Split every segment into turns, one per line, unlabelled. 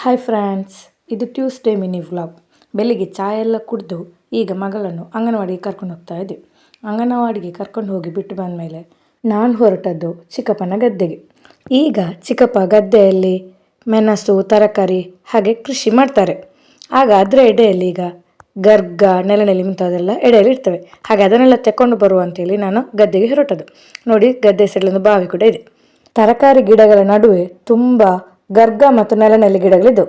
Hi friends, ಇದು Tuesday mini vlog. ಬೆಳಿಗ್ಗೆ ಚಾಯ್ ಎಲ್ಲ ಕುಡಿದು ಈಗ ಮಗಳನ್ನು ಅಂಗನವಾಡಿಗೆ ಕರ್ಕೊಂಡು ಹೋಗ್ತಾ ಇದ್ದೆ. ಅಂಗನವಾಡಿಗೆ ಕರ್ಕೊಂಡು ಹೋಗಿ ಬಿಟ್ಟು ಬಂದಮೇಲೆ ನಾನು ಹೊರಟದ್ದು ಚಿಕ್ಕಪ್ಪನ ಗದ್ದೆಗೆ. ಈಗ ಚಿಕ್ಕಪ್ಪ ಗದ್ದೆಯಲ್ಲಿ ಮೆಣಸು, ತರಕಾರಿ ಹಾಗೆ ಕೃಷಿ ಮಾಡ್ತಾರೆ. ಆಗ ಅದರ ಎಡೆಯಲ್ಲಿ ಈಗ ಗರ್ಗ, ನೆಲನೆಲ್ಲಿ ಮುಂತಾದೆಲ್ಲ ಎಡೆಯಲ್ಲಿ ಇರ್ತವೆ. ಹಾಗೆ ಅದನ್ನೆಲ್ಲ ತೆಕ್ಕೊಂಡು ಬರುವಂತೇಳಿ ನಾನು ಗದ್ದೆಗೆ ಹೊರಟದ್ದು. ನೋಡಿ, ಗದ್ದೆ ಸೈಡಲ್ಲೊಂದು ಬಾವಿ ಕೂಡ ಇದೆ. ತರಕಾರಿ ಗಿಡಗಳ ನಡುವೆ ತುಂಬ ಗರ್ಗ ಮತ್ತು ನೆಲನೆಲ್ಲಿ ಗಿಡಗಳಿದ್ದವು.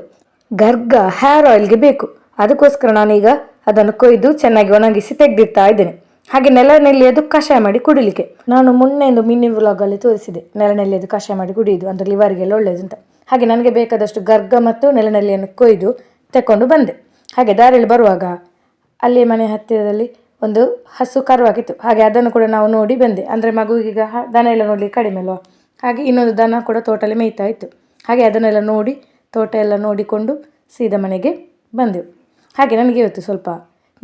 ಗರ್ಗ ಹೇರ್ ಆಯಿಲ್ಗೆ ಬೇಕು, ಅದಕ್ಕೋಸ್ಕರ ನಾನೀಗ ಅದನ್ನು ಕೊಯ್ದು ಚೆನ್ನಾಗಿ ಒಣಗಿಸಿ ತೆಗೆದಿಡ್ತಾ ಇದ್ದೇನೆ. ಹಾಗೆ ನೆಲನೆಲ್ಲಿ ಅದು ಕಷಾಯ ಮಾಡಿ ಕುಡಿಲಿಕ್ಕೆ ನಾನು ಮೊನ್ನೆ ಒಂದು ಮಿನಿ ವ್ಲಾಗಲ್ಲಿ ತೋರಿಸಿದೆ. ನೆಲನೆಲ್ಲಿ ಅದು ಕಷಾಯ ಮಾಡಿ ಕುಡಿಯುವುದು ಅಂದರೆ ಲಿವರ್ಗೆಲ್ಲ ಒಳ್ಳೆಯದು ಅಂತ. ಹಾಗೆ ನನಗೆ ಬೇಕಾದಷ್ಟು ಗರ್ಗ ಮತ್ತು ನೆಲನೆಲ್ಲಿಯನ್ನು ಕೊಯ್ದು ತೆಕ್ಕೊಂಡು ಬಂದೆ. ಹಾಗೆ ದಾರಿಯಲ್ಲಿ ಬರುವಾಗ ಅಲ್ಲಿ ಮನೆ ಹತ್ತಿರದಲ್ಲಿ ಒಂದು ಹಸು ಕರುವಾಗಿತ್ತು. ಹಾಗೆ ಅದನ್ನು ಕೂಡ ನಾವು ನೋಡಿ ಬಂದೆ. ಅಂದರೆ ಮಗುವೀಗ ದನ ಎಲ್ಲ ನೋಡಲಿಕ್ಕೆ ಕಡಿಮೆ ಅಲ್ವಾ, ಹಾಗೆ ಇನ್ನೊಂದು ದನ ಕೂಡ ತೋಟಲ್ಲಿ ಮೇಯ್ತಾ ಇತ್ತು. ಹಾಗೆ ಅದನ್ನೆಲ್ಲ ನೋಡಿ ತೋಟ ಎಲ್ಲ ನೋಡಿಕೊಂಡು ಸೀದಾ ಮನೆಗೆ ಬಂದೆವು. ಹಾಗೆ ನನಗೆ ಇವತ್ತು ಸ್ವಲ್ಪ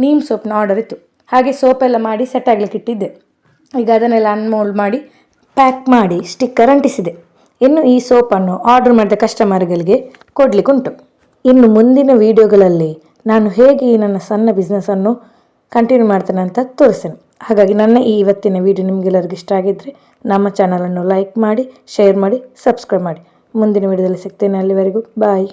ನೀಮ್ ಸೋಪ್ನ ಆರ್ಡರ್ ಇತ್ತು. ಹಾಗೆ ಸೋಪೆಲ್ಲ ಮಾಡಿ ಸೆಟ್ ಆಗಲಿಕ್ಕೆ ಇಟ್ಟಿದ್ದೆ. ಈಗ ಅದನ್ನೆಲ್ಲ ಅನ್ಮೋಲ್ಡ್ ಮಾಡಿ ಪ್ಯಾಕ್ ಮಾಡಿ ಸ್ಟಿಕ್ಕರ್ ಅಂಟಿಸಿದೆ. ಇನ್ನು ಈ ಸೋಪನ್ನು ಆರ್ಡರ್ ಮಾಡಿದ ಕಸ್ಟಮರ್ಗಳಿಗೆ ಕೊಡಲಿಕ್ಕೆ ಉಂಟು. ಇನ್ನು ಮುಂದಿನ ವೀಡಿಯೋಗಳಲ್ಲಿ ನಾನು ಹೇಗೆ ಈ ನನ್ನ ಸಣ್ಣ ಬಿಸ್ನೆಸ್ಸನ್ನು ಕಂಟಿನ್ಯೂ ಮಾಡ್ತೇನೆ ಅಂತ ತೋರಿಸ್ತೇನೆ. ಹಾಗಾಗಿ ನನ್ನ ಈ ಇವತ್ತಿನ ವೀಡಿಯೋ ನಿಮಗೆಲ್ಲರಿಗೂ ಇಷ್ಟ ಆಗಿದ್ದರೆ ನಮ್ಮ ಚಾನಲನ್ನು ಲೈಕ್ ಮಾಡಿ, ಶೇರ್ ಮಾಡಿ, ಸಬ್ಸ್ಕ್ರೈಬ್ ಮಾಡಿ. ಮುಂದಿನ ವೀಡಿಯೋದಲ್ಲಿ ಸಿಗ್ತೇನೆ. ಅಲ್ಲಿವರೆಗೂ ಬಾಯ್.